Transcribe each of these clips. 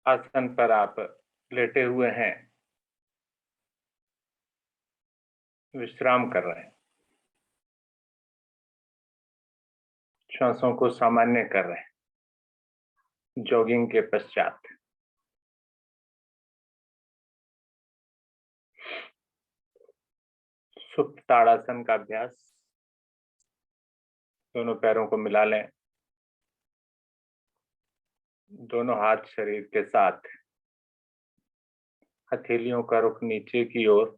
आसन पर आप लेटे हुए हैं, विश्राम कर रहे हैं, श्वासों को सामान्य कर रहे हैं जॉगिंग के पश्चात। सुप्त ताड़ासन का अभ्यास। दोनों पैरों को मिला लें, दोनों हाथ शरीर के साथ, हथेलियों का रुख नीचे की ओर,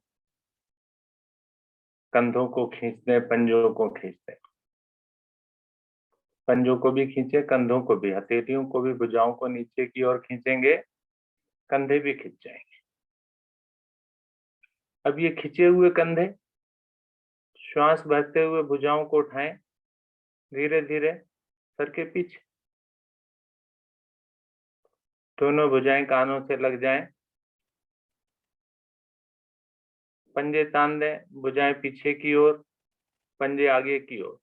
कंधों को खींच दें, पंजों को खींच दें, पंजों को भी खींचे, कंधों को भी, हथेलियों को भी, भुजाओं को नीचे की ओर खींचेंगे, कंधे भी खींच जाएंगे। अब ये खींचे हुए कंधे, श्वास भरते हुए भुजाओं को उठाएं, धीरे धीरे सर के पीछे, दोनों भुजाएं कानों से लग जाएं, पंजे तान दें, भुजाएं पीछे की ओर, पंजे आगे की ओर,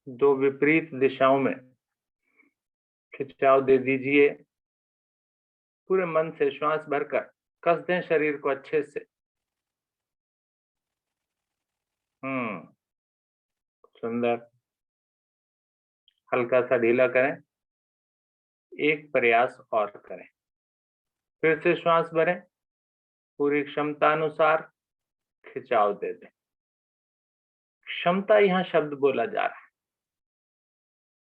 दो विपरीत दिशाओं में खिंचाव दे दीजिए। पूरे मन से श्वास भरकर कस दें शरीर को अच्छे से। सुंदर। हल्का सा ढीला करें, एक प्रयास और करें, फिर से श्वास भरें, पूरी क्षमता अनुसार खिंचाव दे दें। क्षमता यहां शब्द बोला जा रहा है,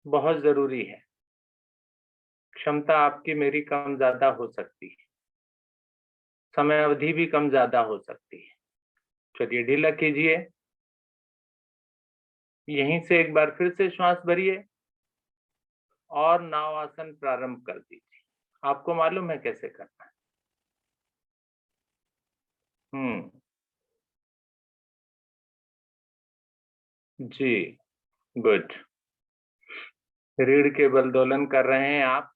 बहुत जरूरी है। क्षमता आपकी मेरी कम ज्यादा हो सकती है, समय अवधि भी कम ज्यादा हो सकती है। चलिए ढीला कीजिए, यहीं से एक बार फिर से श्वास भरिए और नाव आसन प्रारंभ कर दीजिए। आपको मालूम है कैसे करना है। जी, गुड। रीढ़ के बल दोलन कर रहे हैं आप,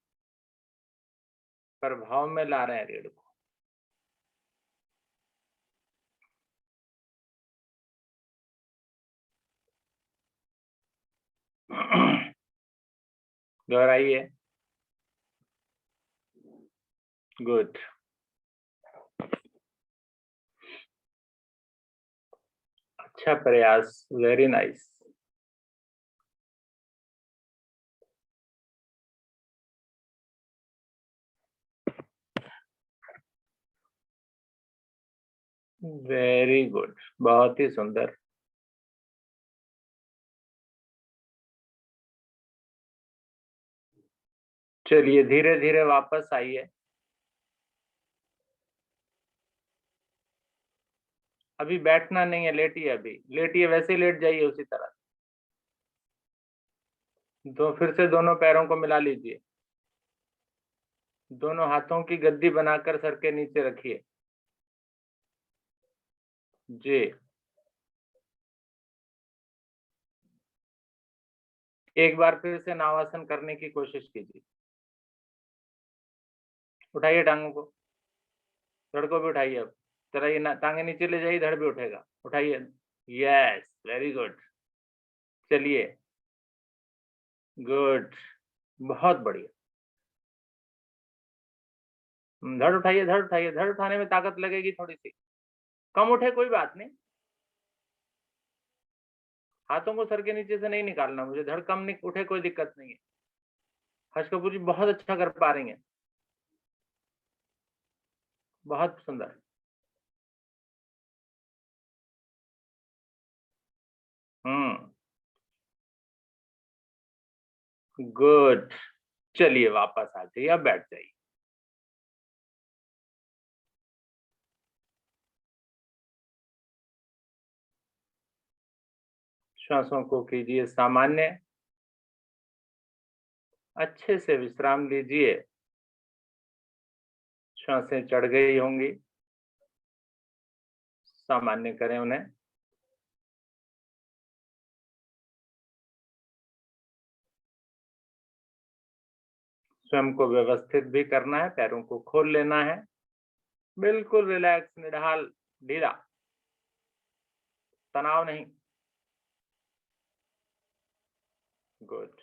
प्रभाव में ला रहे हैं रीढ़ को। दोहराइए। गुड। अच्छा प्रयास, वेरी नाइस। वेरी गुड, बहुत ही सुंदर। चलिए धीरे धीरे वापस आइए। अभी बैठना नहीं है, लेटिए, अभी लेटिए, वैसे ही लेट जाइए उसी तरह। फिर से दोनों पैरों को मिला लीजिए, दोनों हाथों की गद्दी बनाकर सर के नीचे रखिए। जी, एक बार फिर से नावासन करने की कोशिश कीजिए। उठाइए टांगों को, धड़ को भी उठाइए। अब जरा ये टांगे नीचे ले जाइए, धड़ भी उठेगा। उठाइए। Yes, very good. चलिए, गुड, बहुत बढ़िया। धड़ उठाइए, धड़ उठाइए, धड़ उठाने में ताकत लगेगी थोड़ी सी, कम उठे कोई बात नहीं। हाथों को सर के नीचे से नहीं निकालना मुझे, धड़ कम उठे कोई दिक्कत नहीं है। हर्ष कपूर जी बहुत अच्छा कर पा रही हैं, बहुत सुंदर। गुड। चलिए वापस आ जाइए, अब बैठ जाइए। श्वासों को कीजिए सामान्य, अच्छे से विश्राम लीजिए। श्वासें चढ़ गई होंगी, सामान्य करें उन्हें। स्वयं को व्यवस्थित भी करना है, पैरों को खोल लेना है, बिल्कुल रिलैक्स, निढाल, ढीला, तनाव नहीं। गुड।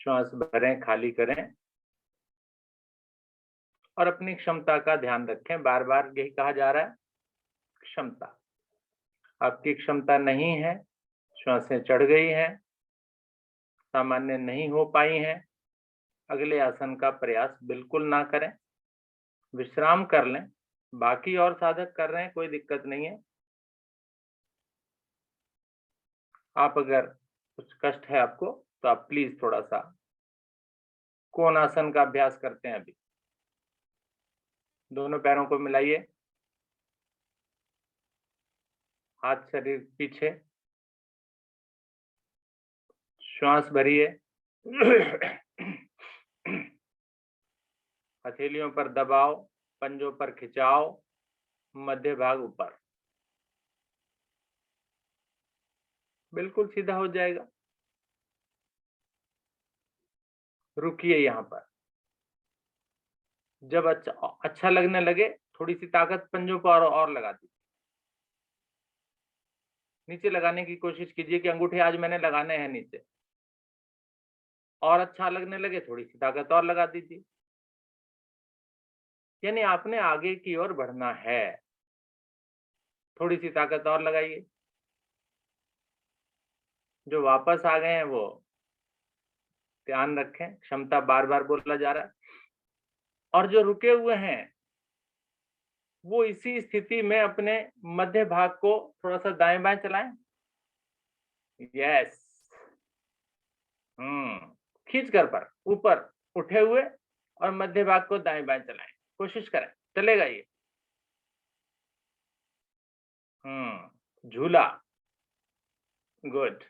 श्वास भरें, खाली करें और अपनी क्षमता का ध्यान रखें। बार बार यही कहा जा रहा है, क्षमता। आपकी क्षमता नहीं है, श्वासें चढ़ गई हैं, सामान्य नहीं हो पाई हैं, अगले आसन का प्रयास बिल्कुल ना करें, विश्राम कर लें। बाकी और साधक कर रहे हैं, कोई दिक्कत नहीं है। आप अगर कुछ कष्ट है आपको तो आप प्लीज थोड़ा सा कोण आसन का अभ्यास करते हैं। अभी दोनों पैरों को मिलाइए, हाथ शरीर पीछे, श्वास भरिए, हथेलियों पर दबाव, पंजों पर खिंचाव, मध्य भाग ऊपर, बिल्कुल सीधा हो जाएगा। रुकिए यहाँ पर। जब अच्छा लगने लगे थोड़ी सी ताकत पंजों पर और लगा दीजिए। नीचे लगाने की कोशिश कीजिए कि अंगूठे आज मैंने लगाने हैं नीचे। और अच्छा लगने लगे थोड़ी सी ताकत और लगा दीजिए। यानी आपने आगे की ओर बढ़ना है। थोड़ी सी ताकत और लगाइए। जो वापस आ गए हैं वो ध्यान रखें, क्षमता बार बार बोला जा रहा है। और जो रुके हुए हैं वो इसी स्थिति में अपने मध्य भाग को थोड़ा सा दाएं बाएं चलाएं। यस। खींच कर पर ऊपर उठे हुए और मध्य भाग को दाएं बाएं चलाएं। कोशिश करें, चलेगा ये। झूला। गुड।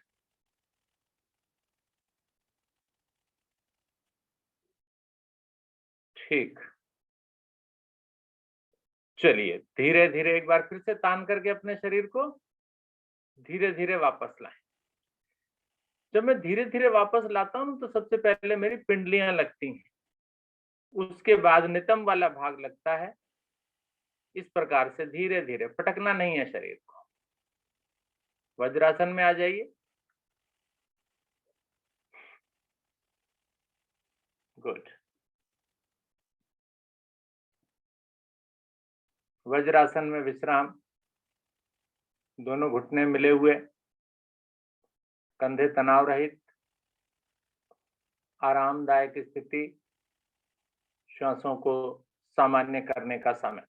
ठीक। चलिए धीरे धीरे एक बार फिर से तान करके अपने शरीर को धीरे धीरे वापस लाएं। जब मैं धीरे धीरे वापस लाता हूं तो सबसे पहले मेरी पिंडलियां लगती हैं, उसके बाद नितंब वाला भाग लगता है। इस प्रकार से धीरे धीरे, पटकना नहीं है शरीर को। वज्रासन में आ जाइए। गुड। वज्रासन में विश्राम, दोनों घुटने मिले हुए, कंधे तनाव रहित, आरामदायक स्थिति, श्वासों को सामान्य करने का समय।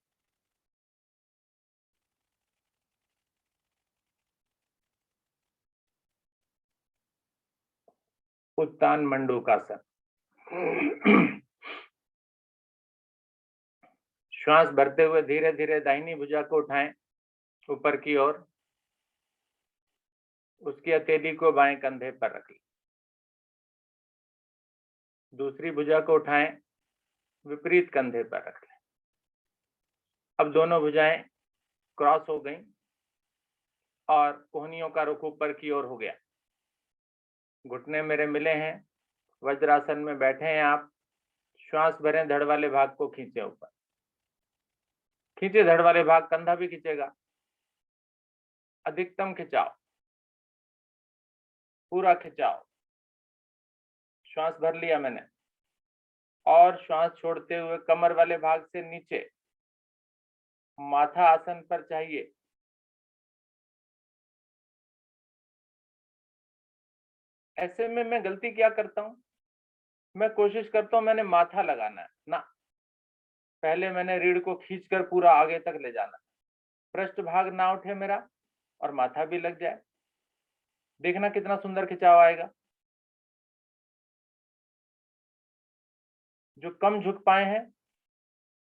उत्तान मंडूकासन। श्वास भरते हुए धीरे धीरे दाहिनी भुजा को उठाएं ऊपर की ओर, उसकी हथेली को बाएं कंधे पर रखें। दूसरी भुजा को उठाएं, विपरीत कंधे पर रख लें। अब दोनों भुजाएं क्रॉस हो गई और कोहनियों का रुख ऊपर की ओर हो गया। घुटने मेरे मिले हैं, वज्रासन में बैठे हैं आप। श्वास भरें, धड़ वाले भाग को खींचे ऊपर। खींचे धड़ वाले भाग, कंधा भी खींचेगा। अधिकतम खिंचाव, पूरा खिंचाव। श्वास भर लिया मैंने और श्वास छोड़ते हुए कमर वाले भाग से नीचे, माथा आसन पर चाहिए। ऐसे में मैं गलती क्या करता हूं, मैं कोशिश करता हूं मैंने माथा लगाना है ना, पहले मैंने रीढ़ को खींचकर पूरा आगे तक ले जाना। पृष्ठ भाग ना उठे मेरा और माथा भी लग जाए। देखना कितना सुंदर खिंचाव आएगा। जो कम झुक पाए हैं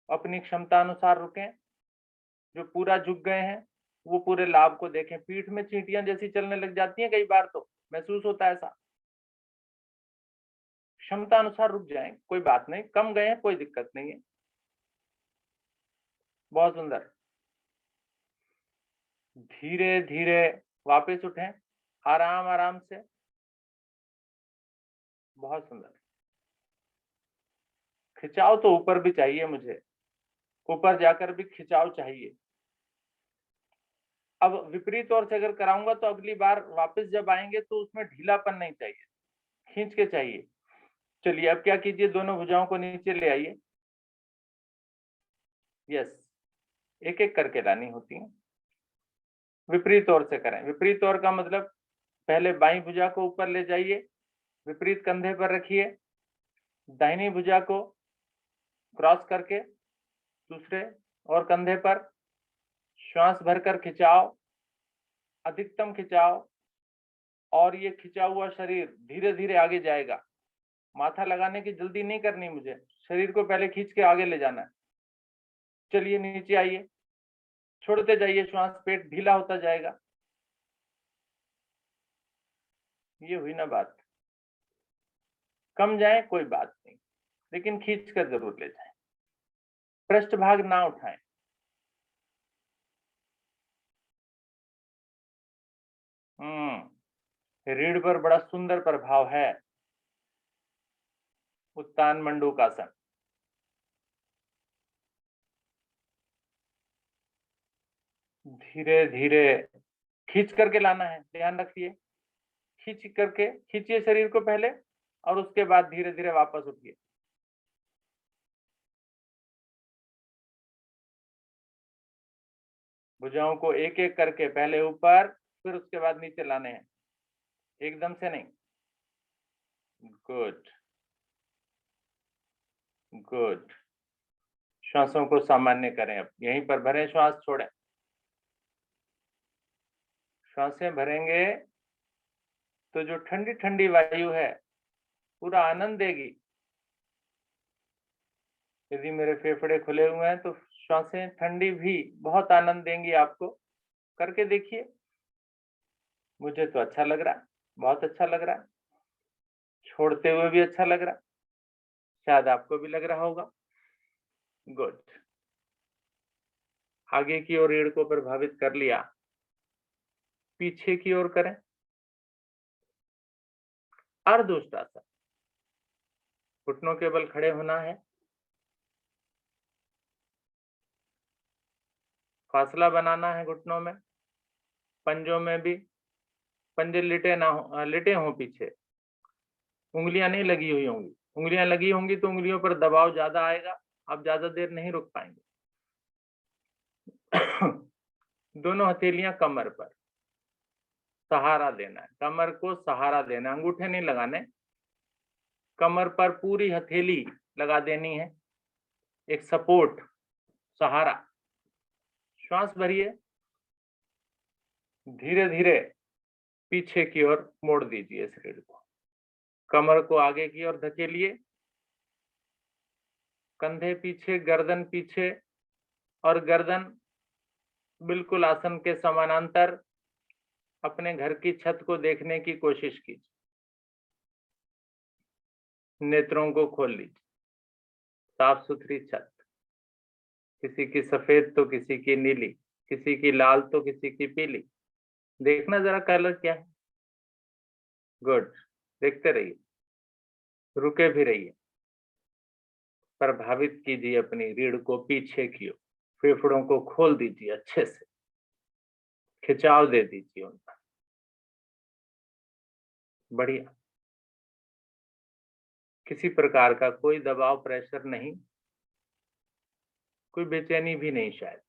अपनी क्षमता अनुसार रुकें। जो पूरा झुक गए हैं वो पूरे लाभ को देखें। पीठ में चींटियां जैसी चलने लग जाती हैं कई बार, तो महसूस होता है ऐसा। क्षमता अनुसार रुक जाएं, कोई बात नहीं। कम गए हैं कोई दिक्कत नहीं है। बहुत सुंदर। धीरे धीरे वापस उठें, आराम आराम से। बहुत सुंदर। खिंचाव तो ऊपर भी चाहिए मुझे, ऊपर जाकर भी खिंचाव चाहिए। अब विपरीत ओर से अगर कराऊंगा तो अगली बार वापस जब आएंगे तो उसमें ढीलापन नहीं चाहिए, खींच के चाहिए। चलिए अब क्या कीजिए, दोनों भुजाओं को नीचे ले आइए। यस, एक एक करके लानी होती है। विपरीत ओर से करें। विपरीत ओर का मतलब पहले बाईं भुजा को ऊपर ले जाइए, विपरीत कंधे पर रखिए, दाहिनी भुजा को क्रॉस करके दूसरे और कंधे पर, श्वास भरकर खिंचाओ, अधिकतम खिंचाओ, और ये खिंचा हुआ शरीर धीरे धीरे आगे जाएगा। माथा लगाने की जल्दी नहीं करनी मुझे, शरीर को पहले खींच के आगे ले जाना है। चलिए नीचे आइए, छोड़ते जाइए श्वास, पेट ढीला होता जाएगा। ये हुई ना बात। कम जाए कोई बात नहीं, लेकिन खींच कर जरूर ले जाए। पृष्ठभाग ना उठाएं। रीढ़ पर बड़ा सुंदर प्रभाव है उत्तान मंडूकासन। धीरे धीरे खींच करके लाना है, ध्यान रखिए। खींच करके खींचिए शरीर को पहले, और उसके बाद धीरे धीरे वापस उठिए। भुजाओं को एक एक करके पहले ऊपर, फिर उसके बाद नीचे लाने हैं, एकदम से नहीं। Good good. श्वासों को सामान्य करें, अब यहीं पर भरें, श्वास छोड़ें। श्वासें भरेंगे तो जो ठंडी ठंडी वायु है पूरा आनंद देगी। यदि मेरे फेफड़े खुले हुए हैं तो श्वासें ठंडी भी बहुत आनंद देंगी आपको। करके देखिए। मुझे तो अच्छा लग रहा है, बहुत अच्छा लग रहा है। छोड़ते हुए भी अच्छा लग रहा है, शायद आपको भी लग रहा होगा। गुड। आगे की ओर रीढ़ को प्रभावित कर लिया, पीछे की ओर करें। अर्धउष्टासन। घुटनों के बल खड़े होना है, फासला बनाना है घुटनों में, पंजों में भी। पंजे लेटे ना हो, लेटे हों पीछे, उंगलियां नहीं लगी हुई होंगी। उंगलियां लगी होंगी तो उंगलियों पर दबाव ज्यादा आएगा, आप ज्यादा देर नहीं रुक पाएंगे। दोनों हथेलियां कमर पर, सहारा देना है, कमर को सहारा देना, अंगूठे नहीं लगाने। कमर पर पूरी हथेली लगा देनी है, एक सपोर्ट, सहारा। श्वास भरिए, धीरे धीरे पीछे की ओर मोड़ दीजिए शरीर को। कमर को आगे की ओर धकेलिए, कंधे पीछे, गर्दन पीछे, और गर्दन बिल्कुल आसन के समानांतर। अपने घर की छत को देखने की कोशिश कीजिए। नेत्रों को खोल लीजिए। साफ सुथरी छत, किसी की सफेद तो किसी की नीली, किसी की लाल तो किसी की पीली। देखना जरा कलर क्या है। गुड। देखते रहिए, रुके भी रहिए। प्रभावित कीजिए अपनी रीढ़ को पीछे की ओर। फेफड़ों को खोल दीजिए, अच्छे से खिंचाव दे दीजिए उन पर। बढ़िया। किसी प्रकार का कोई दबाव, प्रेशर नहीं, कोई बेचैनी भी नहीं, शायद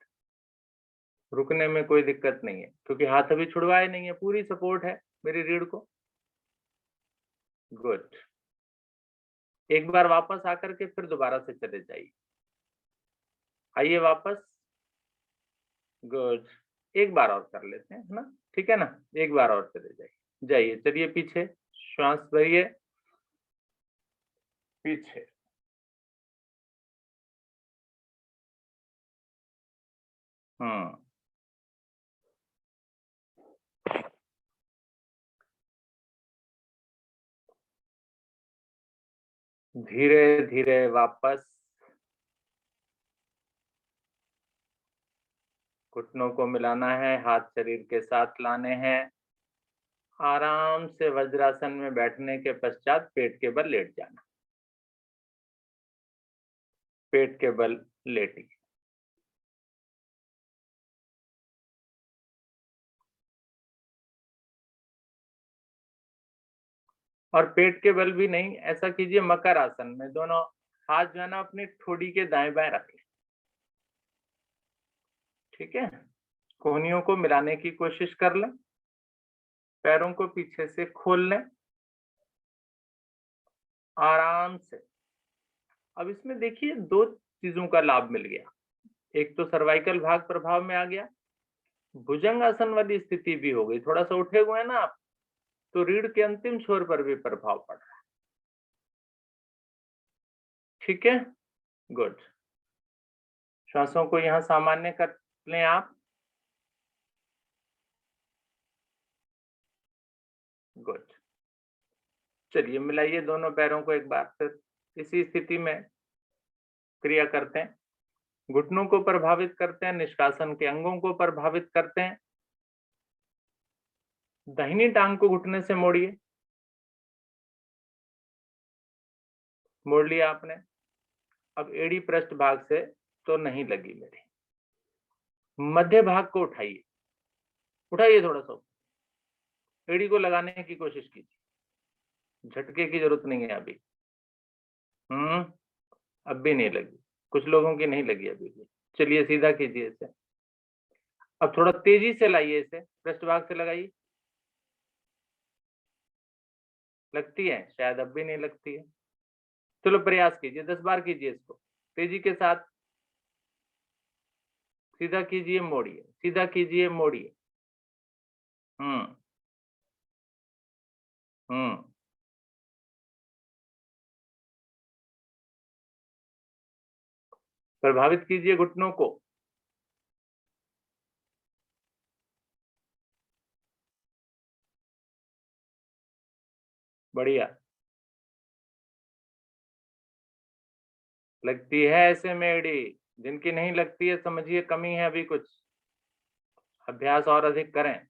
रुकने में कोई दिक्कत नहीं है, क्योंकि हाथ अभी छुड़वाए नहीं है, पूरी सपोर्ट है मेरी रीढ़ को। गुड। एक बार वापस आकर के फिर दोबारा से चले जाइए। आइए वापस। गुड। एक बार और कर लेते हैं, है ना? ठीक है ना? एक बार और चले जाइए। जाइए, चलिए पीछे, श्वास भरिए, पीछे। हम्म। धीरे धीरे वापस। घुटनों को मिलाना है, हाथ शरीर के साथ लाने हैं। आराम से वज्रासन में बैठने के पश्चात पेट के बल लेट जाना। पेट के बल लेटिए। और पेट के बल भी नहीं, ऐसा कीजिए मकर आसन में दोनों हाथ जो है ना अपनी ठोड़ी के दाएं बाएं रखें। ठीक है, कोहनियों को मिलाने की कोशिश कर लें, पैरों को पीछे से खोल लें आराम से। अब इसमें देखिए दो चीजों का लाभ मिल गया, एक तो सर्वाइकल भाग प्रभाव में आ गया, भुजंग आसन वाली स्थिति भी हो गई, थोड़ा सा उठे हुए हैं ना आप, तो रीढ़ के अंतिम छोर पर भी प्रभाव पड़ रहा है। ठीक है, गुड। श्वासों को यहां सामान्य कर लें आप। गुड, चलिए मिलाइए दोनों पैरों को एक बार फिर इसी स्थिति में क्रिया करते हैं। घुटनों को प्रभावित करते हैं, निष्कासन के अंगों को प्रभावित करते हैं। दाहिनी टांग को घुटने से मोड़िए, मोड़ लिया आपने। अब एड़ी पृष्ठ भाग से तो नहीं लगी मेरी, मध्य भाग को उठाइए, उठाइए थोड़ा सा, एड़ी को लगाने की कोशिश कीजिए, झटके की जरूरत नहीं है अभी। अब भी नहीं लगी, कुछ लोगों की नहीं लगी अभी भी। चलिए सीधा कीजिए इसे, अब थोड़ा तेजी से लाइए इसे, पृष्ठभाग से लगाइए। लगती है शायद, अब भी नहीं लगती है। चलो प्रयास कीजिए, 10 बार कीजिए इसको तेजी के साथ। सीधा कीजिए मोड़िए, सीधा कीजिए मोड़िए। हम्म हम्म प्रभावित कीजिए घुटनों को। बढ़िया, लगती है ऐसे में एड़ी, जिनकी नहीं लगती है समझिए कमी है, अभी कुछ अभ्यास और अधिक करें।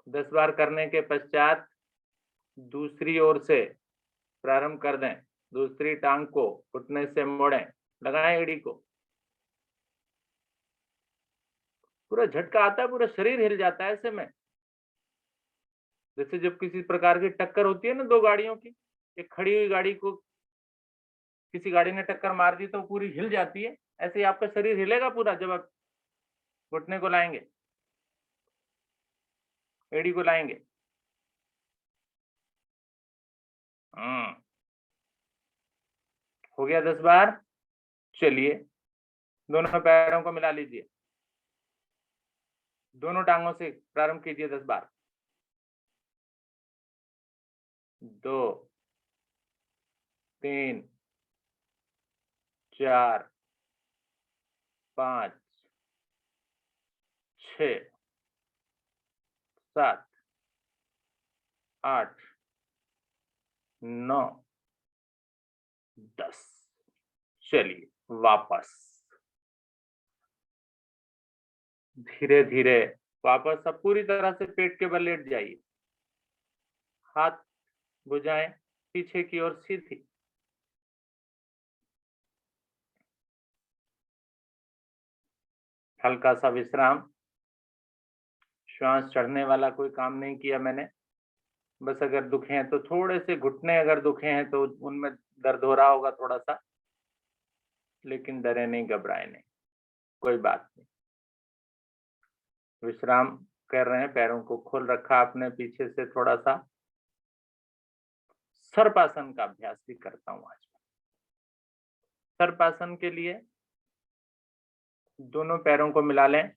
10 बार करने के पश्चात दूसरी ओर से प्रारंभ कर दें, दूसरी टांग को घुटने से मोड़ें, लगाएं एड़ी को। पूरा झटका आता है, पूरा शरीर हिल जाता है ऐसे में, जैसे जब किसी प्रकार की टक्कर होती है ना दो गाड़ियों की, एक खड़ी हुई गाड़ी को किसी गाड़ी ने टक्कर मार दी तो पूरी हिल जाती है, ऐसे ही आपका शरीर हिलेगा पूरा जब आप घुटने को लाएंगे, एड़ी को लाएंगे। हम्म हो गया 10 बार। चलिए दोनों पैरों को मिला लीजिए, दोनों टांगों से प्रारंभ कीजिए 10 बार। 2 3 4 5 6 7 8 9 10। चलिए वापस धीरे धीरे वापस, अब पूरी तरह से पेट के बल लेट जाइए, हाथ भुजाएं पीछे की ओर सीधी। हल्का सा विश्राम, श्वास चढ़ने वाला कोई काम नहीं किया मैंने, बस अगर दुखे हैं तो थोड़े से घुटने अगर दुखे हैं तो उनमें दर्द हो रहा होगा थोड़ा सा, लेकिन डरे नहीं घबराए नहीं, कोई बात नहीं। विश्राम कर रहे हैं, पैरों को खोल रखा आपने पीछे से थोड़ा सा। सर्पासन का अभ्यास भी करता हूं आज। सर्पासन के लिए दोनों पैरों को मिला लें,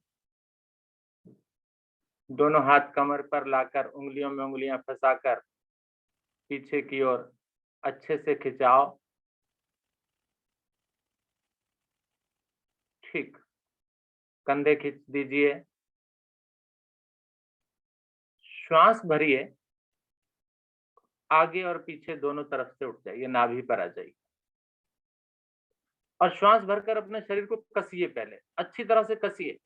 दोनों हाथ कमर पर लाकर उंगलियों में उंगलियां फंसाकर पीछे की ओर अच्छे से खिंचाओ। ठीक, कंधे खींच दीजिए, श्वास भरिए, आगे और पीछे दोनों तरफ से उठ जाइए, नाभि पर आ जाइए और श्वास भरकर अपने शरीर को कसिए, पहले अच्छी तरह से कसिए,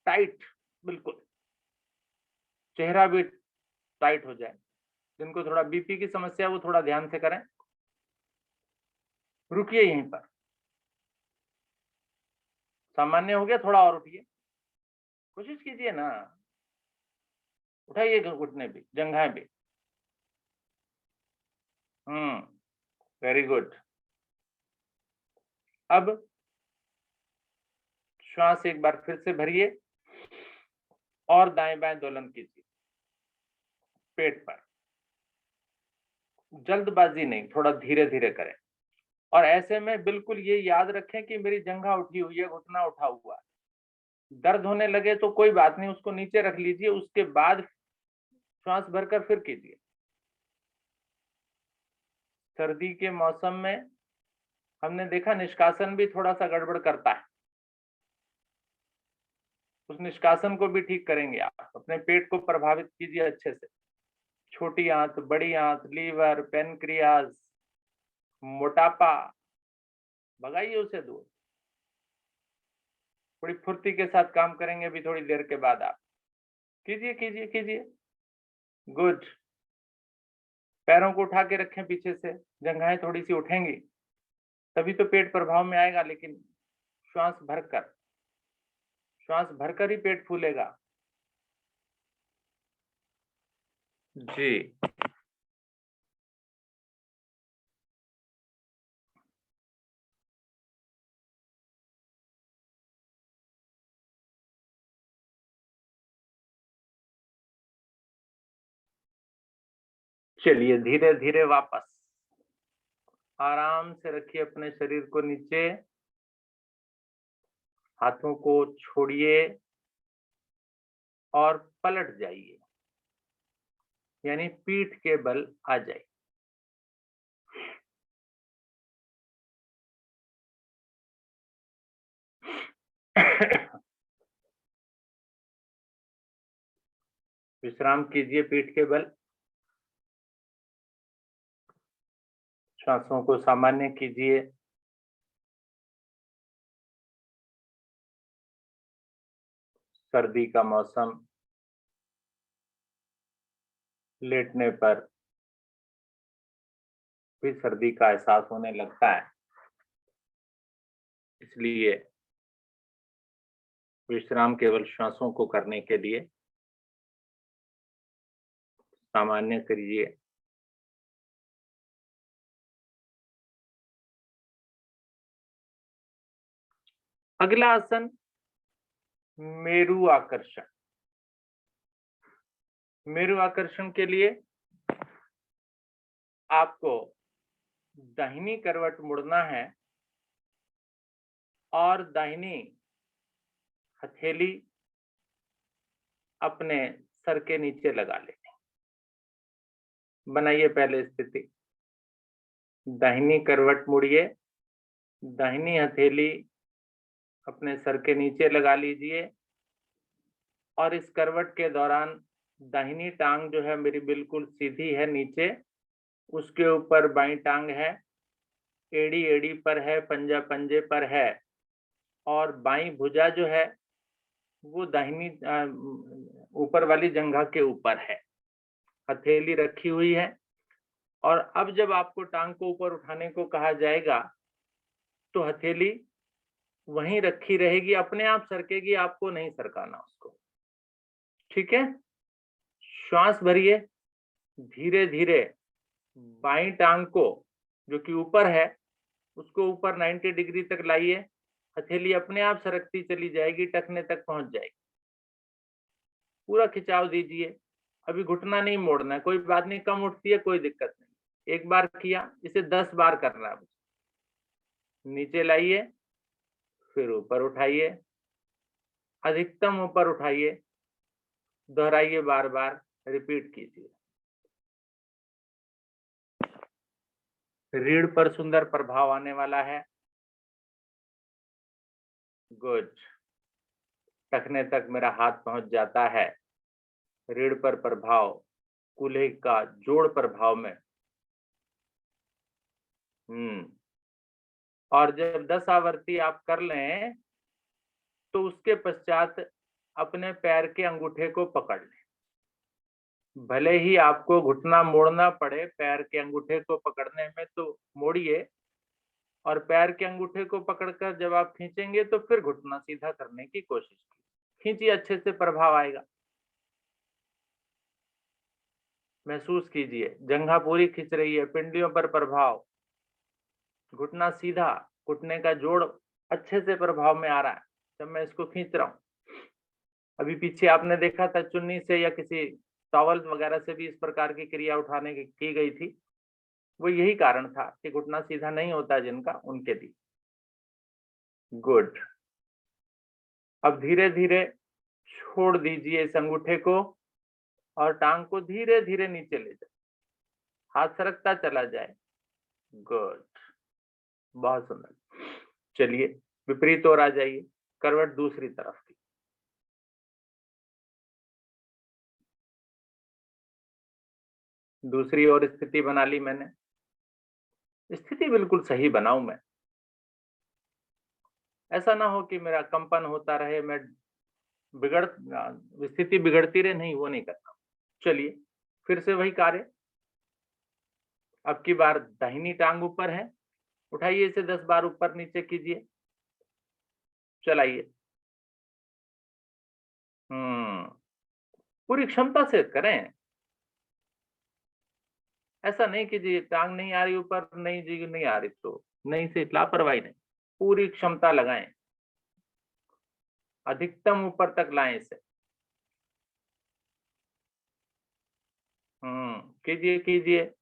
टाइट बिल्कुल, चेहरा भी टाइट हो जाए। जिनको थोड़ा बीपी की समस्या है वो थोड़ा ध्यान से करें। रुकिए यहीं पर, सामान्य हो गया, थोड़ा और उठिए, कोशिश कीजिए ना, उठाइए घुटने भी, जंघाएं भी, वेरी गुड। अब श्वास एक बार फिर से भरिए और दाएं बाएं दोलन कीजिए पेट पर। जल्दबाजी नहीं, थोड़ा धीरे धीरे करें। और ऐसे में बिल्कुल ये याद रखें कि मेरी जंघा उठी हुई है, घुटना उठा हुआ है। दर्द होने लगे तो कोई बात नहीं, उसको नीचे रख लीजिए, उसके बाद श्वास भरकर फिर कीजिए। सर्दी के मौसम में हमने देखा निष्कासन भी थोड़ा सा गड़बड़ करता है। उस निष्कासन को भी ठीक करेंगे आप। अपने पेट को प्रभावित कीजिए अच्छे से। छोटी आंत, बड़ी आंत, लीवर, पेनक्रियाज, मोटापा, भगाइए उसे दूर। थोड़ी फुर्ती के साथ काम करेंगे अभी थोड़ी देर के बाद आप। कीजिए कीजिए कीजिए। गुड। पैरों को उठा के रखें पीछे से, जंघाएं थोड़ी सी उठेंगी तभी तो पेट प्रभाव में आएगा। लेकिन श्वास भरकर ही पेट फूलेगा। जी। चलिए धीरे धीरे वापस। आराम से रखिए अपने शरीर को नीचे, हाथों को छोड़िए और पलट जाइए, यानी पीठ के बल आ जाइए। विश्राम कीजिए पीठ के बल। श्वासों को सामान्य कीजिए। सर्दी का मौसम, लेटने पर भी सर्दी का एहसास होने लगता है, इसलिए विश्राम केवल श्वासों को करने के लिए सामान्य करिए। अगला आसन मेरु आकर्षण। मेरु आकर्षण के लिए आपको दाहिनी करवट मुड़ना है और दाहिनी हथेली अपने सर के नीचे लगा लें। बनाइए पहले स्थिति। दाहिनी करवट मुड़िए, दाहिनी हथेली अपने सर के नीचे लगा लीजिए और इस करवट के दौरान दाहिनी टांग जो है मेरी बिल्कुल सीधी है नीचे, उसके ऊपर बाईं टांग है, एड़ी एड़ी पर है, पंजा पंजे पर है और बाईं भुजा जो है वो दाहिनी ऊपर वाली जंघा के ऊपर है। हथेली रखी हुई है और अब जब आपको टांग को ऊपर उठाने को कहा जाएगा तो हथेली वहीं रखी रहेगी, अपने आप सरकेगी, आपको नहीं सरकाना उसको। ठीक है। श्वास भरिए धीरे धीरे। बाईं टांग को जो कि ऊपर है उसको ऊपर 90 डिग्री तक लाइए। हथेली अपने आप सरकती चली जाएगी, टखने तक पहुंच जाएगी। पूरा खिंचाव दीजिए। अभी घुटना नहीं मोड़ना है, कोई बात नहीं, कम उठती है कोई दिक्कत नहीं। एक बार किया, इसे 10 बार करना है। नीचे लाइए, फिर ऊपर उठाइए, अधिकतम ऊपर उठाइए, दोहराइए, बार बार रिपीट कीजिए। रीढ़ पर सुंदर प्रभाव आने वाला है। गुड। टखने तक मेरा हाथ पहुंच जाता है। रीढ़ पर प्रभाव, कूल्हे का जोड़ प्रभाव में। और जब 10 आवर्ती आप कर लें तो उसके पश्चात अपने पैर के अंगूठे को पकड़ लें। भले ही आपको घुटना मोड़ना पड़े पैर के अंगूठे को पकड़ने में, तो मोड़िए और पैर के अंगूठे को पकड़कर जब आप खींचेंगे तो फिर घुटना सीधा करने की कोशिश कीजिए। खींचिए, अच्छे से प्रभाव आएगा। महसूस कीजिए, जंघा पूरी खिंच रही है, पिंडलियों पर प्रभाव, घुटना सीधा, घुटने का जोड़ अच्छे से प्रभाव में आ रहा है जब मैं इसको खींच रहा हूं। अभी पीछे आपने देखा था चुन्नी से या किसी टॉवल वगैरह से भी इस प्रकार की क्रिया उठाने की गई थी। वो यही कारण था कि घुटना सीधा नहीं होता जिनका, उनके लिए। गुड। अब धीरे धीरे छोड़ दीजिए इस अंगूठे को और टांग को धीरे धीरे नीचे ले जाए, हाथ सरकता चला जाए। गुड, बहुत सुंदर। चलिए विपरीत ओर आ जाइए, करवट दूसरी तरफ की। दूसरी ओर स्थिति बना ली मैंने। स्थिति बिल्कुल सही बनाऊं मैं, ऐसा ना हो कि मेरा कंपन होता रहे, मैं बिगड़ स्थिति बिगड़ती रहे, नहीं वो नहीं करना। चलिए फिर से वही कार्य। अब की बार दाहिनी टांग ऊपर है, उठाइए इसे 10 बार ऊपर नीचे कीजिए, चलाइए। पूरी क्षमता से करें, ऐसा नहीं कि जी टांग नहीं आ रही ऊपर, नहीं जी नहीं आ रही तो नहीं से लापरवाही नहीं, पूरी क्षमता लगाएं, अधिकतम ऊपर तक लाएं इसे। कीजिए कीजिए।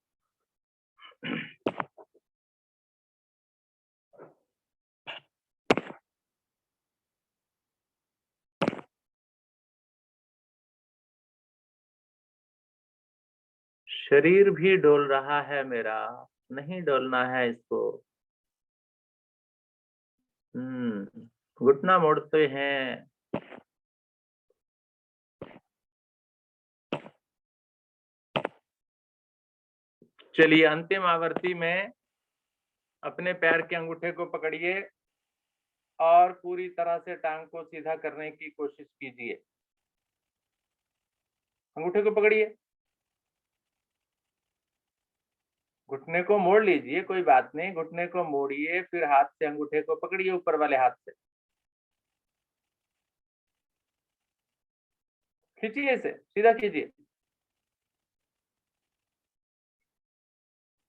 शरीर भी डोल रहा है मेरा, नहीं डोलना है इसको। घुटना मोड़ते हैं। चलिए अंतिम आवृत्ति में अपने पैर के अंगूठे को पकड़िए और पूरी तरह से टांग को सीधा करने की कोशिश कीजिए। अंगूठे को पकड़िए, घुटने को मोड़ लीजिए, कोई बात नहीं, घुटने को मोड़िए, फिर हाथ से अंगूठे को पकड़िए ऊपर वाले हाथ से, खींचिए इसे, सीधा कीजिए।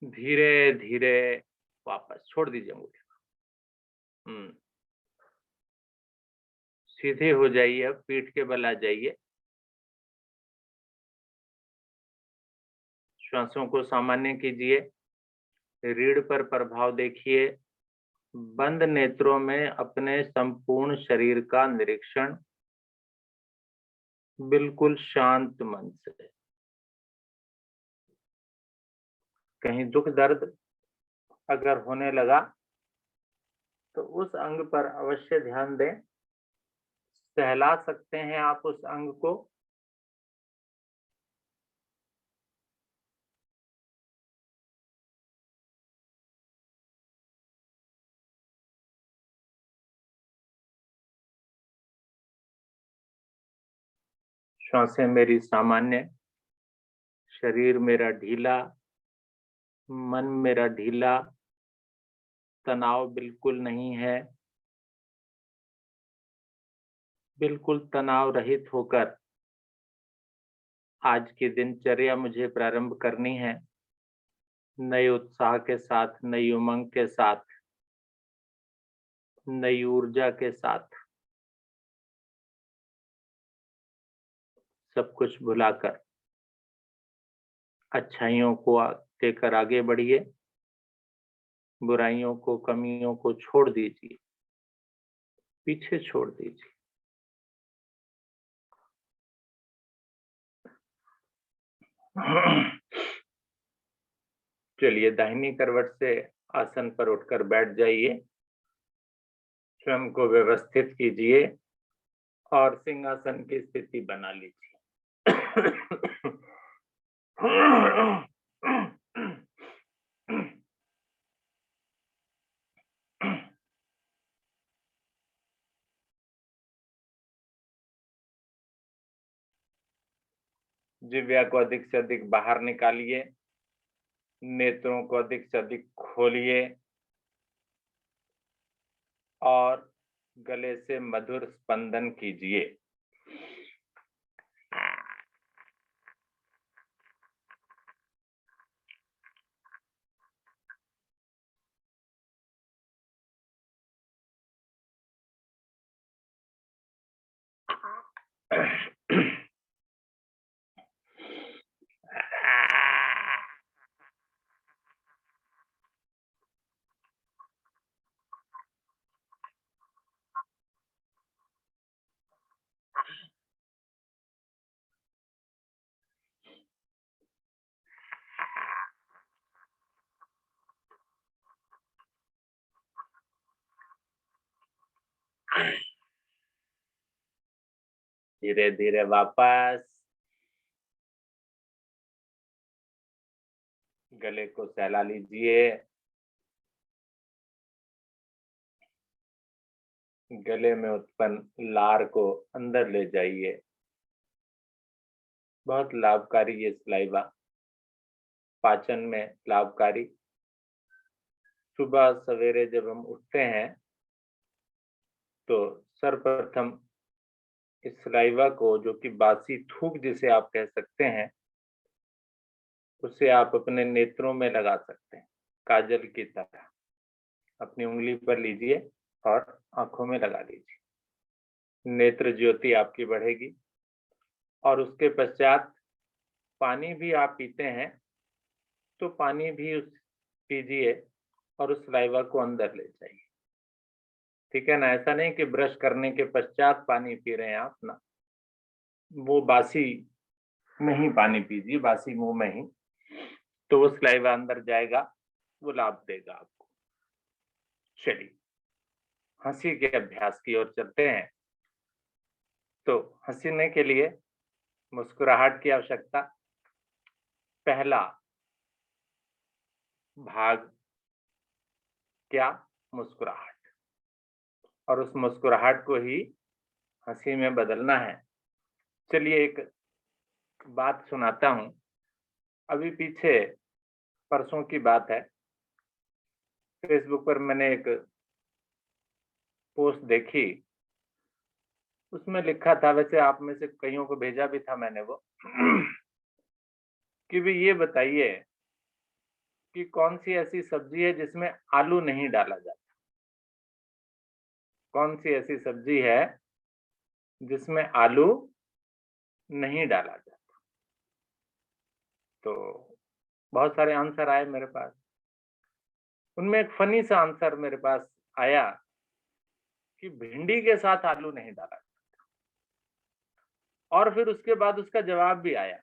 धीरे धीरे वापस छोड़ दीजिए अंगूठे को। सीधे हो जाइए, अब पीठ के बल आ जाइए। श्वासों को सामान्य कीजिए, रीढ़ पर प्रभाव देखिए, बंद नेत्रों में अपने संपूर्ण शरीर का निरीक्षण, बिल्कुल शांत मन से। कहीं दुख दर्द अगर होने लगा तो उस अंग पर अवश्य ध्यान दें, सहला सकते हैं आप उस अंग को। श्वासें मेरी सामान्य, शरीर मेरा ढीला, मन मेरा ढीला, तनाव बिल्कुल नहीं है। बिल्कुल तनाव रहित होकर आज की दिनचर्या मुझे प्रारंभ करनी है, नए उत्साह के साथ, नई उमंग के साथ, नई ऊर्जा के साथ। सब कुछ भुलाकर अच्छाइयों को लेकर आगे बढ़िए, बुराइयों को, कमियों को छोड़ दीजिए, पीछे छोड़ दीजिए। चलिए दाहिनी करवट से आसन पर उठकर बैठ जाइए, स्वयं को व्यवस्थित कीजिए और सिंहासन की स्थिति बना लीजिए। जिह्वा को अधिक से अधिक बाहर निकालिए, नेत्रों को अधिक से अधिक खोलिए और गले से मधुर स्पंदन कीजिए। धीरे धीरे वापस गले को सहला लीजिए। गले में उत्पन्न लार को अंदर ले जाइए। बहुत लाभकारी ये सलाइवा, पाचन में लाभकारी। सुबह सवेरे जब हम उठते हैं तो सर्वप्रथम इस सलाइवा को, जो कि बासी थूक जिसे आप कह सकते हैं, उसे आप अपने नेत्रों में लगा सकते हैं। काजल की तरह अपनी उंगली पर लीजिए और आंखों में लगा लीजिए। नेत्र ज्योति आपकी बढ़ेगी। और उसके पश्चात पानी भी आप पीते हैं तो पानी भी पीजिए और उस सलाइवा को अंदर ले जाइए। ठीक है ना? ऐसा नहीं कि ब्रश करने के पश्चात पानी पी रहे हैं आप ना, वो बासी में ही पानी पीजिए, बासी मुंह में ही, तो वो सलाइवा अंदर जाएगा, वो लाभ देगा आपको। चलिए हंसी के अभ्यास की ओर चलते हैं। तो हंसने के लिए मुस्कुराहट की आवश्यकता। पहला भाग क्या? मुस्कुराहट। और उस मुस्कुराहट को ही हंसी में बदलना है। चलिए एक बात सुनाता हूं। अभी पीछे परसों की बात है, फेसबुक पर मैंने एक पोस्ट देखी। उसमें लिखा था, वैसे आप में से कईयों को भेजा भी था मैंने वो, कि भी ये बताइए कि कौन सी ऐसी सब्जी है जिसमें आलू नहीं डाला जाता। कौन सी ऐसी सब्जी है जिसमें आलू नहीं डाला जाता? तो बहुत सारे आंसर आए मेरे पास। उनमें एक फनी सा आंसर मेरे पास आया कि भिंडी के साथ आलू नहीं डाला जाता। और फिर उसके बाद उसका जवाब भी आया।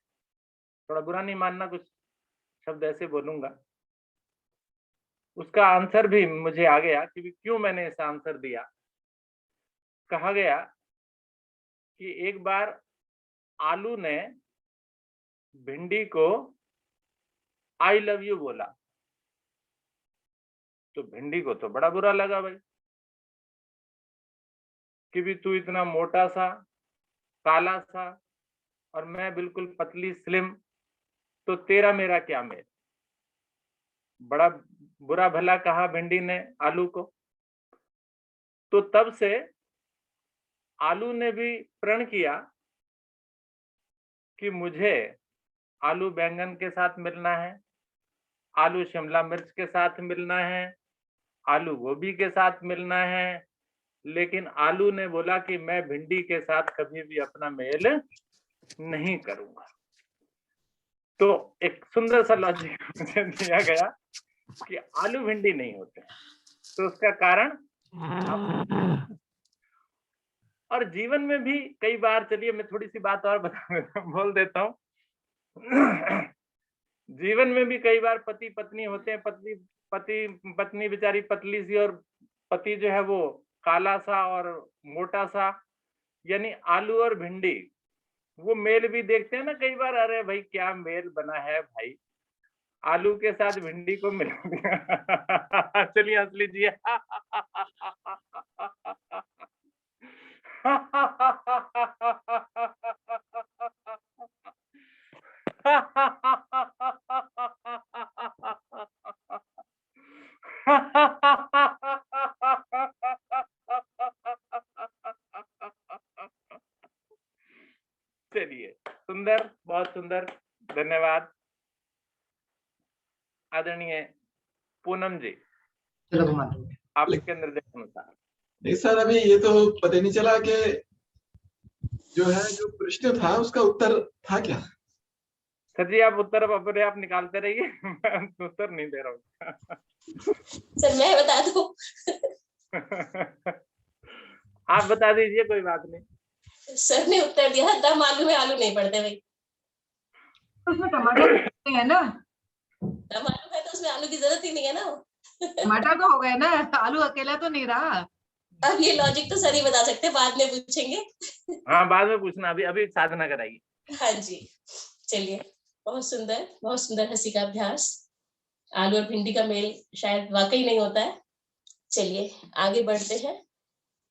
थोड़ा बुरा नहीं मानना, कुछ शब्द ऐसे बोलूंगा। उसका आंसर भी मुझे आ गया कि क्यों मैंने ऐसा आंसर दिया। कहा गया कि एक बार आलू ने भिंडी को आई लव यू बोला, तो भिंडी को तो बड़ा बुरा लगा भाई, कि भी तू इतना मोटा सा, काला सा, और मैं बिल्कुल पतली स्लिम, तो तेरा मेरा क्या मेल। बड़ा बुरा भला कहा भिंडी ने आलू को। तो तब से आलू ने भी प्रण किया कि मुझे आलू बैंगन के साथ मिलना है, आलू शिमला मिर्च के साथ मिलना है, आलू गोभी के साथ मिलना है, लेकिन आलू ने बोला कि मैं भिंडी के साथ कभी भी अपना मेल नहीं करूंगा। तो एक सुंदर सा लॉजिक मुझे दिया गया कि आलू भिंडी नहीं होते। तो उसका कारण और जीवन में भी कई बार, चलिए मैं थोड़ी सी बात और बोल देता हूँ। जीवन में भी कई बार पति पत्नी होते हैं, पत्नी बेचारी पतली सी और पति जो है वो काला सा और मोटा सा, यानी आलू और भिंडी, वो मेल भी देखते हैं ना कई बार। अरे भाई क्या मेल बना है भाई, आलू के साथ भिंडी को मिला दिया। चलिए हंस लीजिए। चलिए सुंदर, बहुत सुंदर, धन्यवाद आदरणीय पूनम जी, आपके निर्देश अनुसार। नहीं सर, अभी ये तो पता नहीं चला कि जो है जो प्रश्न था उसका उत्तर था क्या? सर जी आप उत्तर अपने आप निकालते रहिए मैं उत्तर नहीं दे रहा हूँ सर मैं बता दूं? आप बता दीजिए, कोई बात नहीं। सर ने उत्तर दिया, दम आलू में आलू नहीं पड़ते भाई। उसमें टमाटर है ना, दम आलू है तो उसमें आलू की जरूरत ही नहीं है ना। टमाटर तो हो गए ना, आलू अकेला तो नहीं रहा। अब ये लॉजिक तो सर ही बता सकते हैं, बाद में पूछेंगे। हाँ बाद में पूछना, अभी अभी साधना कराइए। हाँ जी, चलिए, बहुत सुंदर हंसी का अभ्यास। आलू और भिंडी का मेल शायद वाकई नहीं होता है। चलिए आगे बढ़ते हैं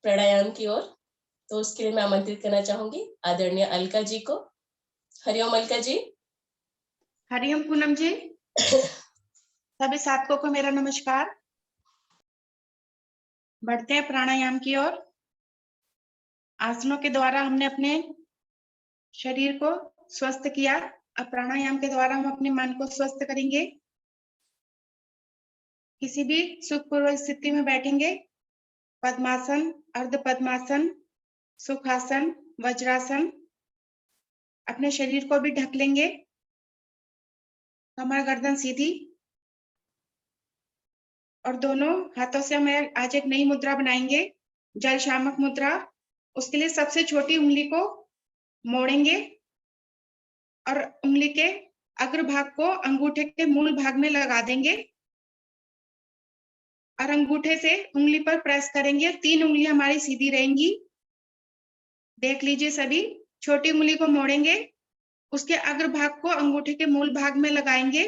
प्राणायाम की ओर। तो उसके लिए मैं आमंत्रित करना चाहूंगी आदरणीय अलका जी को। हरिओम अलका जी। हरिओम पूनम जी। सभी साथकों को मेरा नमस्कार। बढ़ते हैं प्राणायाम की ओर। आसनों के द्वारा हमने अपने शरीर को स्वस्थ किया, अब प्राणायाम के द्वारा हम अपने मन को स्वस्थ करेंगे। किसी भी सुखपूर्वक स्थिति में बैठेंगे। पद्मासन, अर्ध पद्मासन, सुखासन, वज्रासन। अपने शरीर को भी ढक लेंगे। कमर गर्दन सीधी, और दोनों हाथों से हमें आज एक नई मुद्रा बनाएंगे, जल शामक मुद्रा। उसके लिए सबसे छोटी उंगली को मोड़ेंगे और उंगली के अग्रभाग को अंगूठे के मूल भाग में लगा देंगे और अंगूठे से उंगली पर प्रेस करेंगे। 3 उंगलियां हमारी सीधी रहेंगी। देख लीजिए सभी, छोटी उंगली को मोड़ेंगे, उसके अग्रभाग को अंगूठे के मूल भाग में लगाएंगे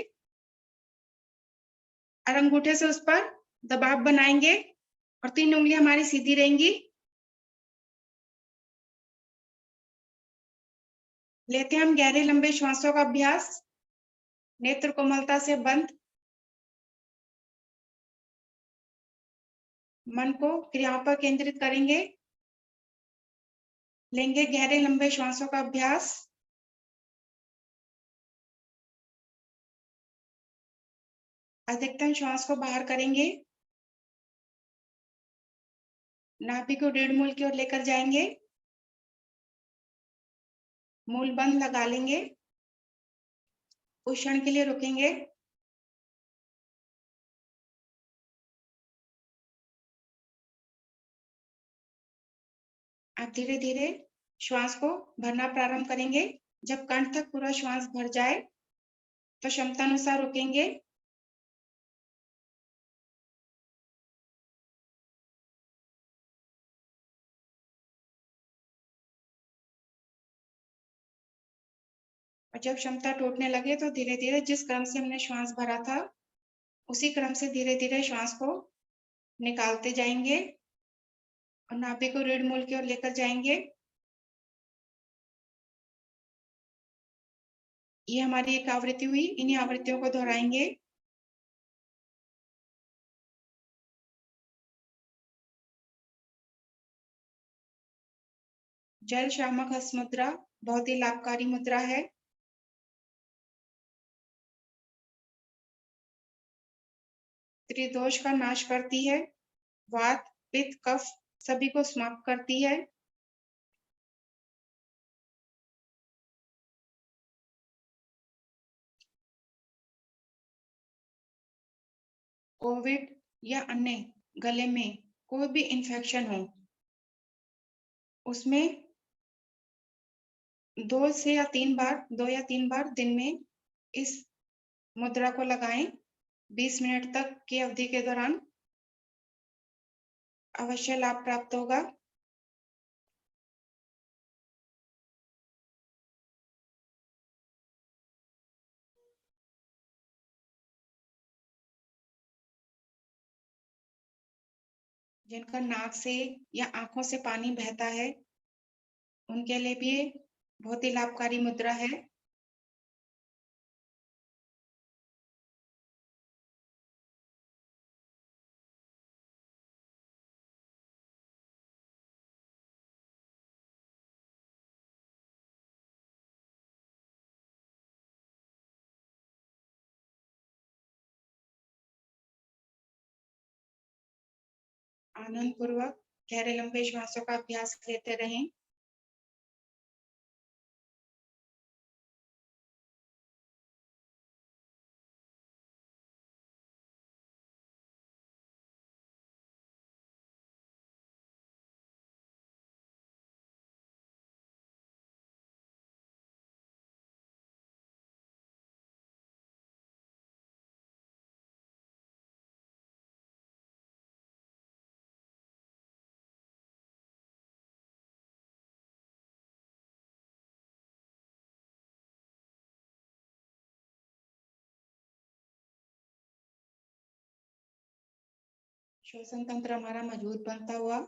और अंगूठे से उस पर दबाव बनाएंगे और 3 उंगलियां हमारी सीधी रहेंगी। लेते हैं हम गहरे लंबे श्वासों का अभ्यास। नेत्र कोमलता से बंद, मन को क्रियाओं पर केंद्रित करेंगे। लेंगे गहरे लंबे श्वासों का अभ्यास। अधिकतम श्वास को बाहर करेंगे। नाभि को 1.5 मूल की ओर लेकर जाएंगे। मूल बंद लगा लेंगे। कुछ क्षण के लिए रुकेंगे। अब धीरे धीरे श्वास को भरना प्रारंभ करेंगे। जब कंठ तक पूरा श्वास भर जाए तो क्षमता अनुसार रुकेंगे। और जब क्षमता टूटने लगे तो धीरे धीरे जिस क्रम से हमने श्वास भरा था उसी क्रम से धीरे धीरे श्वास को निकालते जाएंगे और नाभि को 1.5 मूल की ओर लेकर जाएंगे। ये हमारी एक आवृत्ति हुई। इन्हीं आवृत्तियों को दोहराएंगे। जल शामक हस्त मुद्रा बहुत ही लाभकारी मुद्रा है। त्रिदोष का नाश करती है। वात, पित्त, कफ सभी को समाप्त करती है। कोविड या अन्य गले में कोई भी इंफेक्शन हो उसमें 2 या 3 बार दिन में इस मुद्रा को लगाएं। 20 मिनट तक की अवधि के दौरान अवश्य लाभ प्राप्त होगा। जिनका नाक से या आंखों से पानी बहता है उनके लिए भी बहुत ही लाभकारी मुद्रा है। आनंद पूर्वक गहरे लंबे श्वासों का अभ्यास लेते रहें। श्वसन तंत्र हमारा मजबूत बनता हुआ।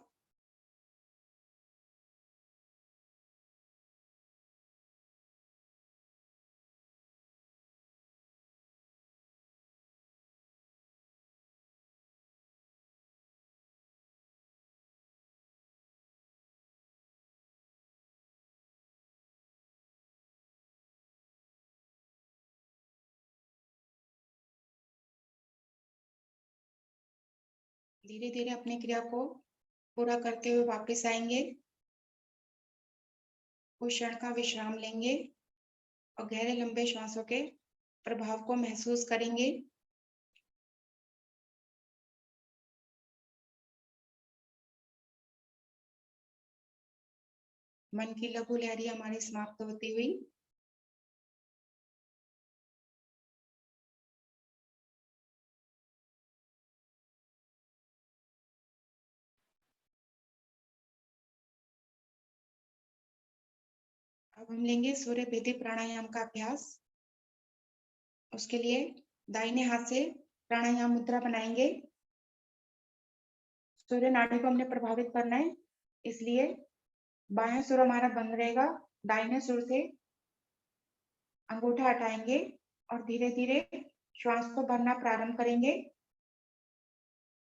धीरे धीरे अपनी क्रिया को पूरा करते हुए वापस आएंगे। कुछ क्षण का विश्राम लेंगे और गहरे लंबे श्वासों के प्रभाव को महसूस करेंगे। मन की लघु लहरी हमारी समाप्त होती हुई। अब हम लेंगे सूर्य भेदी प्राणायाम का अभ्यास। उसके लिए दाहिने हाथ से प्राणायाम मुद्रा बनाएंगे। सूर्य नाड़ी को हमने प्रभावित करना है, इसलिए बायां सुर हमारा बंद रहेगा। दाहिने सुर से अंगूठा हटाएंगे और धीरे धीरे श्वास को भरना प्रारंभ करेंगे।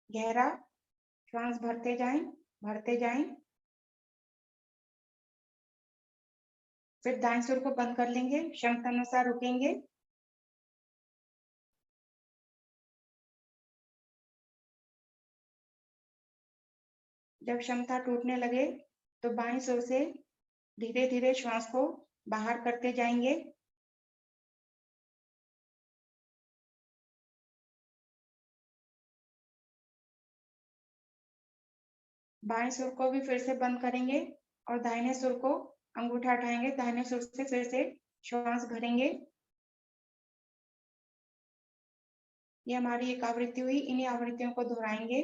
गहरा श्वास भरते जाएं, भरते जाएं। फिर दाएं सुर को बंद कर लेंगे, क्षमता अनुसार रुकेंगे। जब क्षमता टूटने लगे तो बाएं सुर से धीरे धीरे श्वास को बाहर करते जाएंगे। बाएं सुर को भी फिर से बंद करेंगे और दाहिने सुर को अंगूठा हटाएंगे। दाहिने सुर से फिर से श्वास भरेंगे। ये हमारी एक आवृत्ति हुई। इन्हीं आवृत्तियों को दोहराएंगे।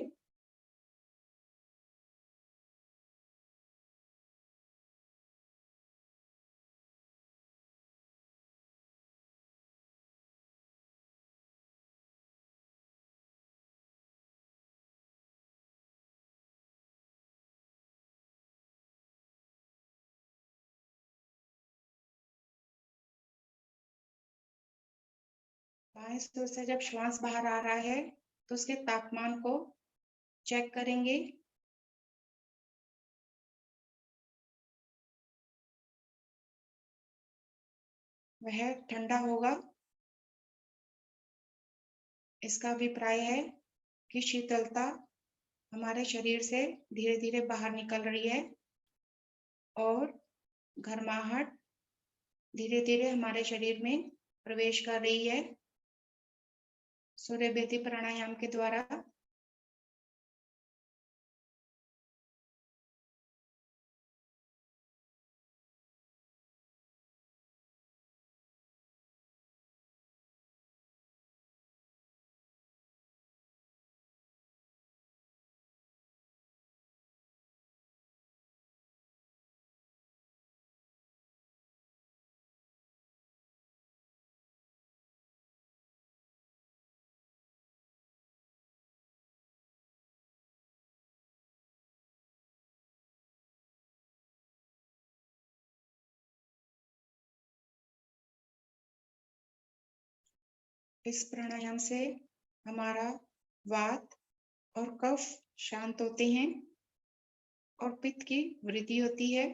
बाएं सुर से जब श्वास बाहर आ रहा है तो उसके तापमान को चेक करेंगे। वह ठंडा होगा। इसका अभिप्राय है कि शीतलता हमारे शरीर से धीरे धीरे बाहर निकल रही है और गर्माहट धीरे धीरे हमारे शरीर में प्रवेश कर रही है। सूर्य भेदी प्राणायाम के द्वारा इस प्राणायाम से हमारा वात और कफ शांत होते हैं और पित्त की वृद्धि होती है।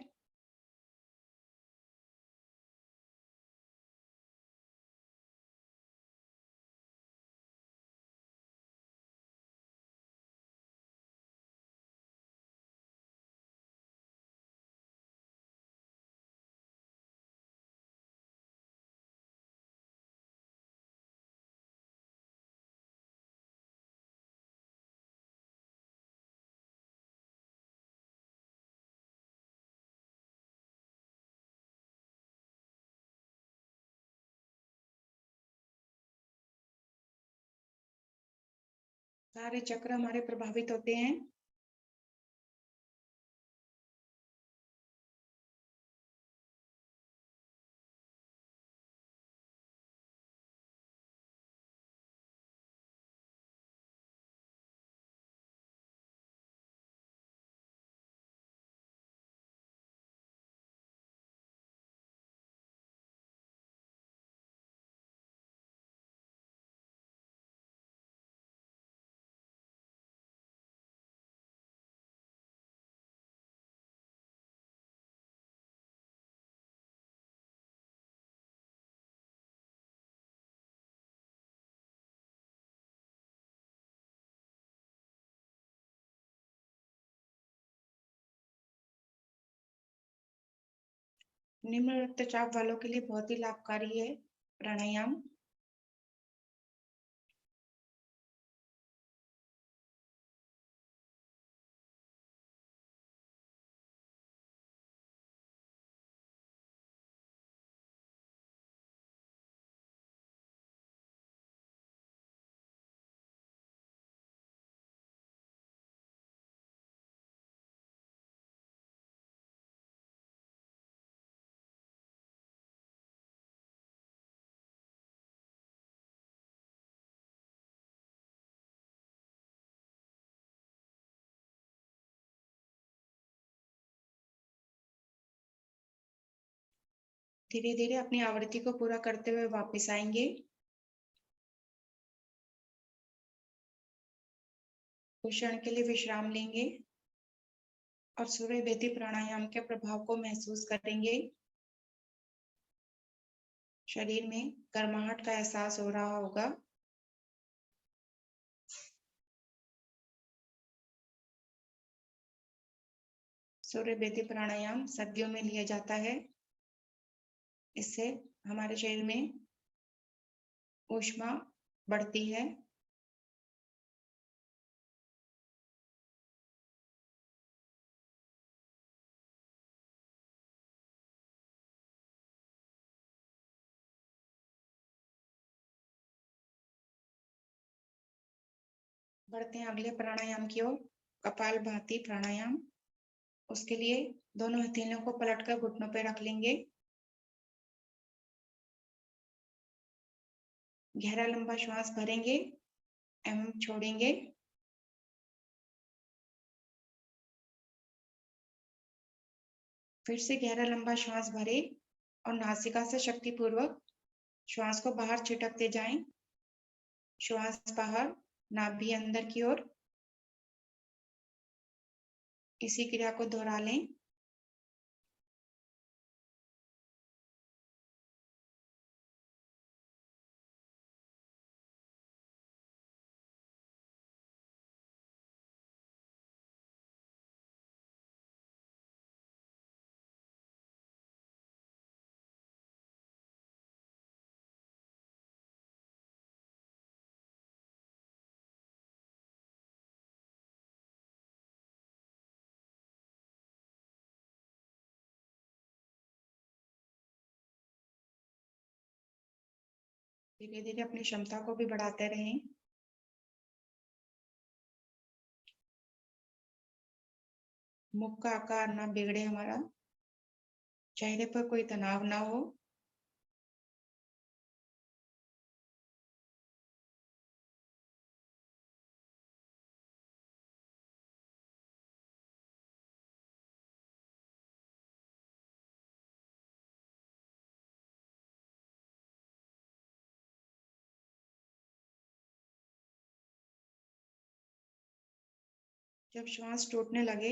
सारे चक्र हमारे प्रभावित होते हैं। निम्न रक्तचाप वालों के लिए बहुत ही लाभकारी है प्राणायाम। धीरे धीरे अपनी आवृत्ति को पूरा करते हुए वापस आएंगे। कुछ क्षण के लिए विश्राम लेंगे और सूर्य भेदी प्राणायाम के प्रभाव को महसूस करेंगे। शरीर में गर्माहट का एहसास हो रहा होगा। सूर्य भेदी प्राणायाम सर्दियों में लिया जाता है। इससे हमारे शरीर में ऊष्मा बढ़ती है। बढ़ते हैं अगले प्राणायाम की ओर, कपालभाति प्राणायाम। उसके लिए दोनों हथेलियों को पलटकर घुटनों पर रख लेंगे। गहरा लंबा श्वास भरेंगे एवं छोड़ेंगे। फिर से गहरा लंबा श्वास भरे और नासिका से शक्तिपूर्वक श्वास को बाहर छिटकते जाएं। श्वास बाहर, नाभि अंदर की ओर। इसी क्रिया को दोहरा लें। धीरे धीरे अपनी क्षमता को भी बढ़ाते रहें। मुख का आकार ना बिगड़े हमारा, चेहरे पर कोई तनाव ना हो। जब श्वास टूटने लगे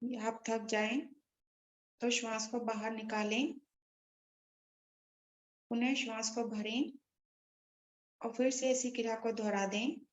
या आप थक जाएं, तो श्वास को बाहर निकालें, पुनः श्वास को भरें और फिर से इसी क्रिया को दोहरा दें।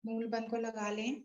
मूल बंद को लगा लें।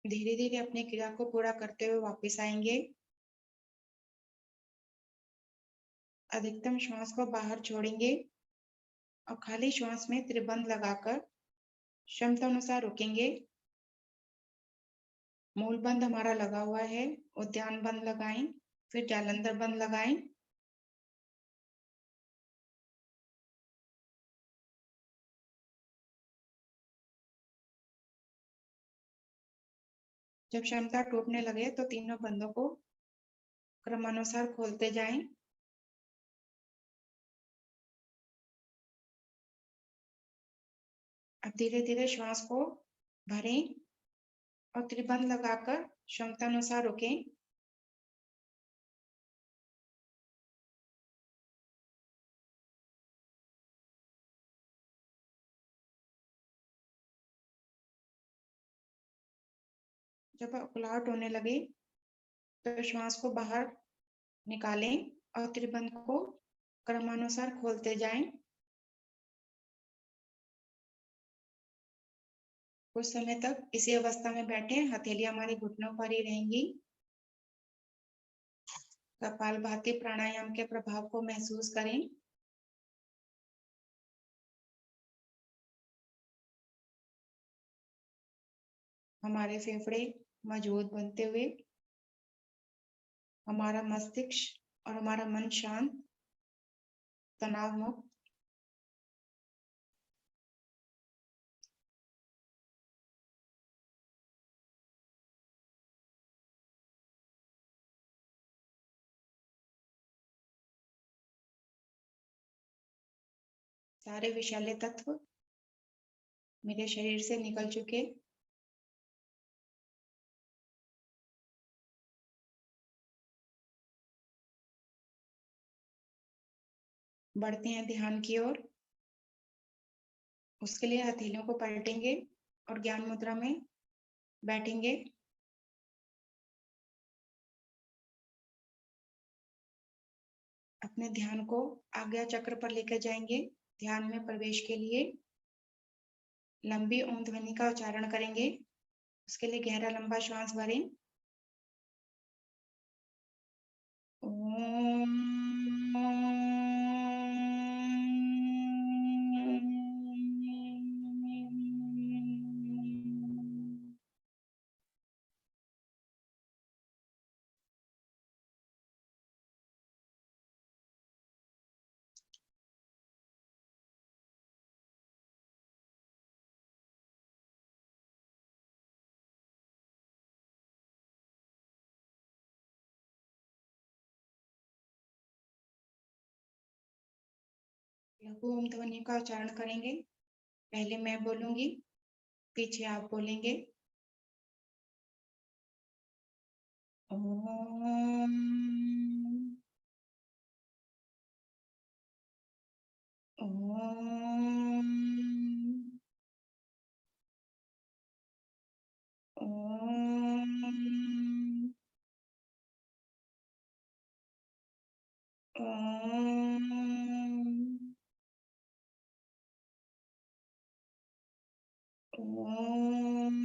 धीरे धीरे अपनी क्रिया को पूरा करते हुए वापस आएंगे। अधिकतम श्वास को बाहर छोड़ेंगे और खाली श्वास में त्रिबंध लगाकर क्षमता अनुसार रुकेंगे। मूल बंद हमारा लगा हुआ है, उद्यान बंद लगाएं, फिर जालंधर बंद लगाएं। जब क्षमता टूटने लगे तो तीनों बंदों को क्रमानुसार खोलते जाएं। अब धीरे धीरे श्वास को भरें और त्रिबंध लगाकर क्षमता अनुसार रुकें। जब उकलाहट होने लगे तो श्वास को बाहर निकालें और त्रिबंध को क्रमानुसार खोलते जाएं। कुछ समय तक इसी अवस्था में बैठे, हथेली हमारी घुटनों पर ही रहेंगी। कपालभाति प्राणायाम के प्रभाव को महसूस करें। हमारे फेफड़े मजबूत बनते हुए हमारा मस्तिष्क और हमारा मन शांत, तनाव मुक्त। सारे विषैले तत्व मेरे शरीर से निकल चुके। बढ़ते हैं ध्यान की ओर। उसके लिए हथेलियों को पलटेंगे और ज्ञान मुद्रा में बैठेंगे। अपने ध्यान को आज्ञा चक्र पर लेकर जाएंगे। ध्यान में प्रवेश के लिए लंबी ओम ध्वनि का उच्चारण करेंगे। उसके लिए गहरा लंबा श्वास भरें। ओम। लघु ओम ध्वनि का उच्चारण करेंगे। पहले मैं बोलूंगी, पीछे आप बोलेंगे। ओम। ओम। ओम। ओम। ओम।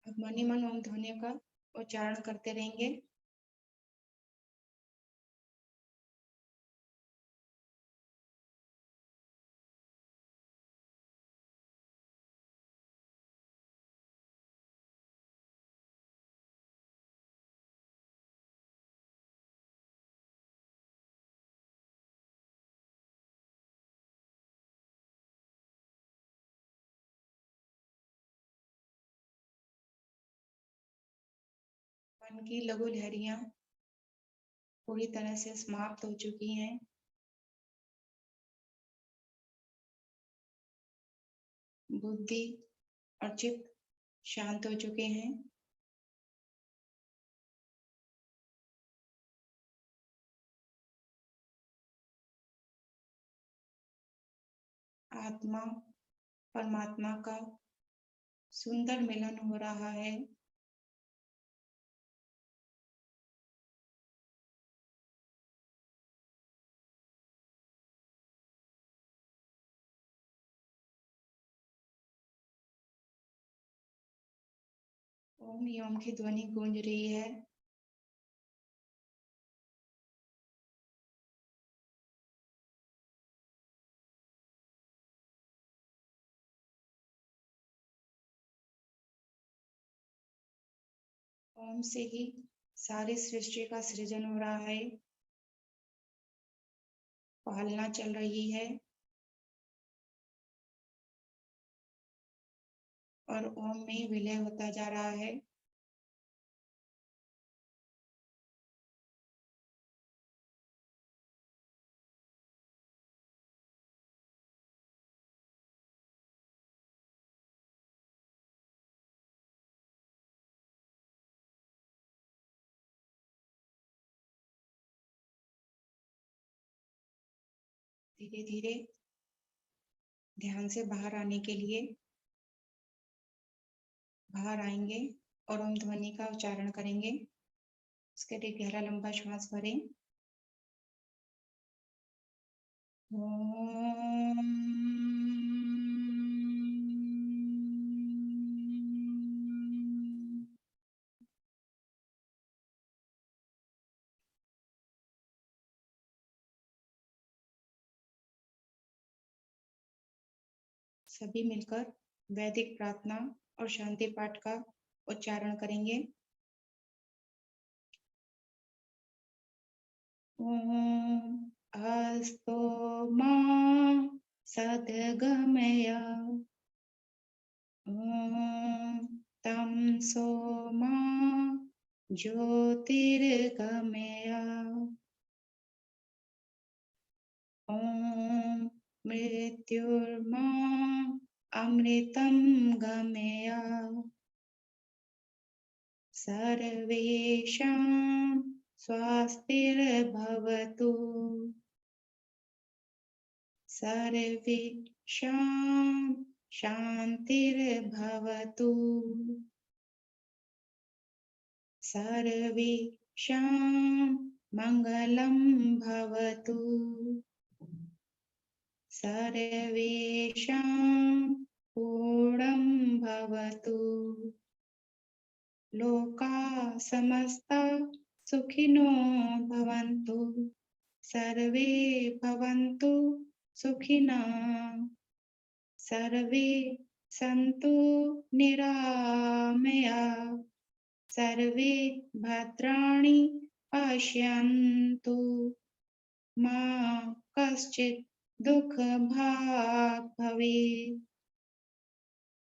अब मन ही मन ओम ध्वनि का उच्चारण करते रहेंगे। मन की लघु लहरियां पूरी तरह से समाप्त हो चुकी हैं। बुद्धि और चित्त शांत हो चुके हैं। आत्मा परमात्मा का सुंदर मिलन हो रहा है। ओम यम की ध्वनि गूंज रही है। ओम से ही सारी सृष्टि का सृजन हो रहा है, पालना चल रही है और ओम में विलय होता जा रहा है। धीरे धीरे ध्यान से बाहर आने के लिए बाहर आएंगे और ओम ध्वनि का उच्चारण करेंगे। उसके लिए गहरा लंबा श्वास भरें। सभी मिलकर वैदिक प्रार्थना और शांति पाठ का उच्चारण करेंगे। ओम अस्तो मा सद्गमय, ओम तमसो मा ज्योतिर्गमय, ओम मृत्युर्मा अमृतं गमय, सर्वेषां स्वस्तिर्भवतु, सर्वेषां शान्तिर्भवतु, सर्वेषां मङ्गलं भवतु, सर्वेषां पूर्णं भवतु, लोकाः समस्ताः सुखिनो भवन्तु, सर्वे भवन्तु सुखिनः, सर्वे सन्तु निरामयाः, सर्वे भद्राणि पश्यन्तु, मा कश्चित् दुःखभाग् भवेत्।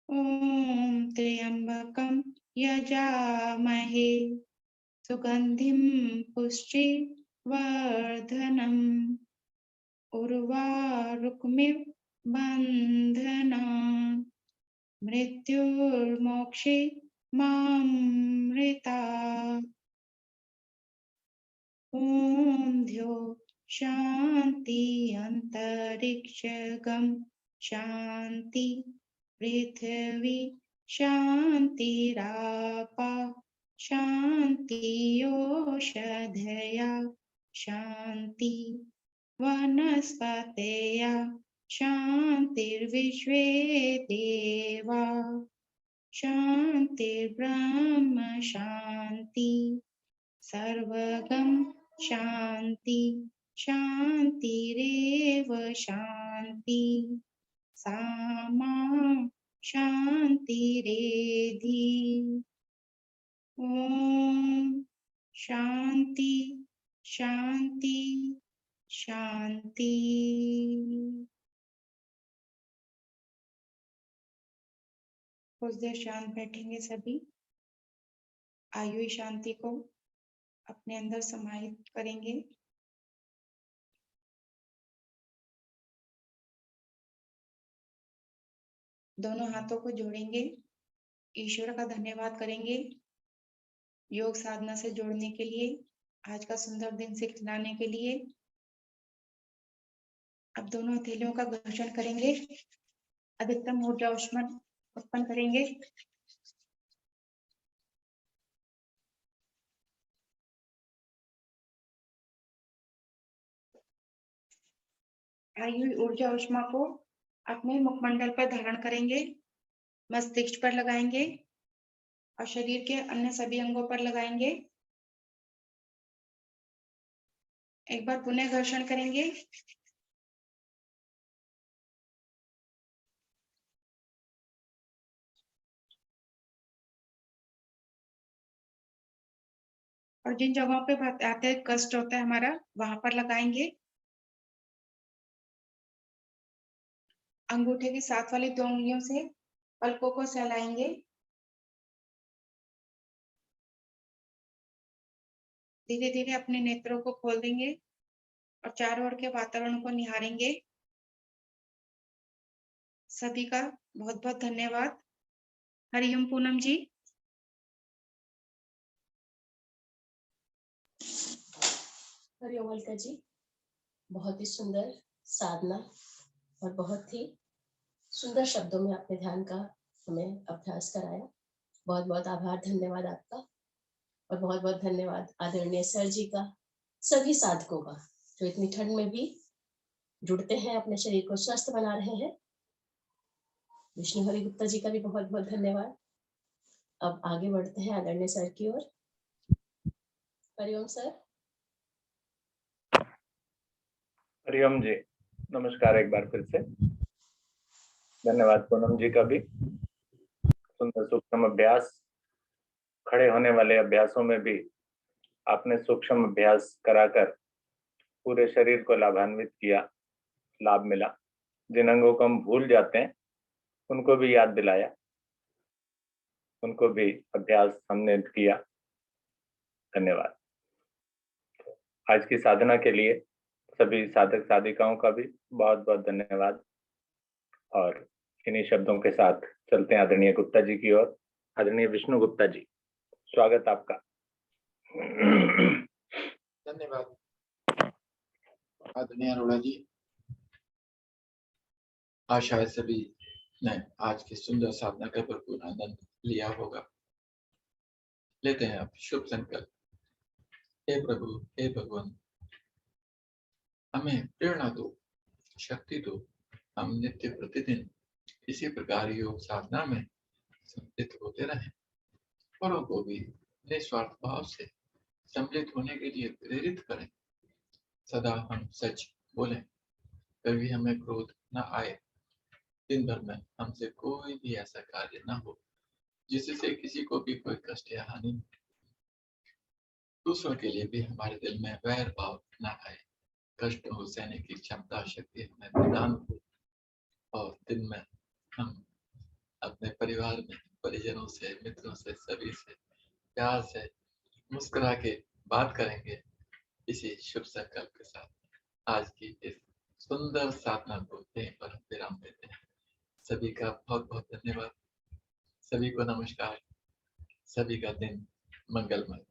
ॐ त्र्यम्बकं यजामहे सुगन्धिं पुष्टिवर्धनम्, उर्वारुकमिव बन्धनान्, मृत्युर्मोक्षे मामृतात्। ॐ द्यो शान्ति अन्तरिक्षगं शान्ति, पृथिवी शान्तिरापा शान्ति, ओषधया शान्ति, वनस्पतयः शान्तिर्विश्वे देवा शान्तिर्ब्रह्म शान्ति, सर्वगं शान्ति शान्तिरेव शान्ति, सामा शान्तिरेधि। ॐ शान्ति शान्ति शान्ति। कुछ देर शांत बैठेंगे सभी। आयु शांति को अपने अंदर समाहित करेंगे। दोनों हाथों को जोड़ेंगे, ईश्वर का धन्यवाद करेंगे योग साधना से जोड़ने के लिए, आज का सुंदर दिन सिखलाने के लिए। अब दोनों हथेलियों का घर्षण करेंगे, अधिकतम ऊर्जा ऊष्मन उत्पन्न करेंगे। आई हुई ऊर्जा ऊष्मा को अपने मुखमंडल पर धारण करेंगे, मस्तिष्क पर लगाएंगे और शरीर के अन्य सभी अंगों पर लगाएंगे। एक बार पुनः घर्षण करेंगे। और जिन जगहों पे आते कष्ट होता है हमारा, वहां पर लगाएंगे। अंगूठे की साथ वाली 2 उंगलियों से पलकों को सहलाएंगे। धीरे धीरे अपने नेत्रों को खोल देंगे और चारों ओर के वातावरण को निहारेंगे। सभी का बहुत बहुत धन्यवाद। हरिओम पूनम जी। हरिओम अलका जी, बहुत ही सुंदर साधना और बहुत ही सुंदर शब्दों में आपने ध्यान का हमें अभ्यास कराया। बहुत बहुत आभार, धन्यवाद आपका। और बहुत बहुत धन्यवाद आदरणीय सर जी का, सभी साधकों का जो इतनी ठंड में भी जुड़ते हैं, अपने शरीर को स्वस्थ बना रहे हैं। विष्णु हरि गुप्ता जी का भी बहुत बहुत धन्यवाद। अब आगे बढ़ते हैं आदरणीय सर की ओर। हरिओम सर। हरिओम जी, नमस्कार एक बार फिर से। धन्यवाद पूनम जी का भी। सुंदर सूक्ष्म अभ्यास, खड़े होने वाले अभ्यासों में भी आपने सूक्ष्म अभ्यास कराकर पूरे शरीर को लाभान्वित किया, लाभ मिला। जिन अंगों को हम भूल जाते हैं उनको भी याद दिलाया, उनको भी अभ्यास हमने किया। धन्यवाद। आज की साधना के लिए सभी साधक साधिकाओं का भी बहुत बहुत धन्यवाद। और इन्हीं शब्दों के साथ चलते हैं आदरणीय गुप्ता जी की ओर। आदरणीय विष्णु गुप्ता जी, स्वागत आपका। धन्यवाद आदरणीय अरोड़ा जी। आशा है सभी ने आज की सुंदर साधना का भरपूर आनंद लिया होगा। लेते हैं आप शुभ संकल्प। हे प्रभु, हे भगवान, हमें प्रेरणा दो, शक्ति दो। हम नित्य प्रतिदिन इसी प्रकार योग साधना में सम्मिलित होते रहें, औरों को भी निस्वार्थ भाव से सम्मिलित होने के लिए प्रेरित करें। सदा हम सच बोलें, कभी हमें क्रोध न आए। दिन भर में हमसे कोई भी ऐसा कार्य न हो जिससे किसी को भी कोई कष्ट या हानि हो। दूसरों के लिए भी हमारे दिल में वैर भाव न आए। कष्ट हो सहने की क्षमता, शक्ति हमें प्रदान हो। और दिन में हम अपने परिवार में परिजनों से, मित्रों से, सभी से प्यार से मुस्कुरा के बात करेंगे। इसी शुभ संकल्प के साथ आज की इस सुंदर साधना को यहीं पर हम विराम देते हैं। सभी का बहुत बहुत धन्यवाद। सभी को नमस्कार। सभी का दिन मंगलमय।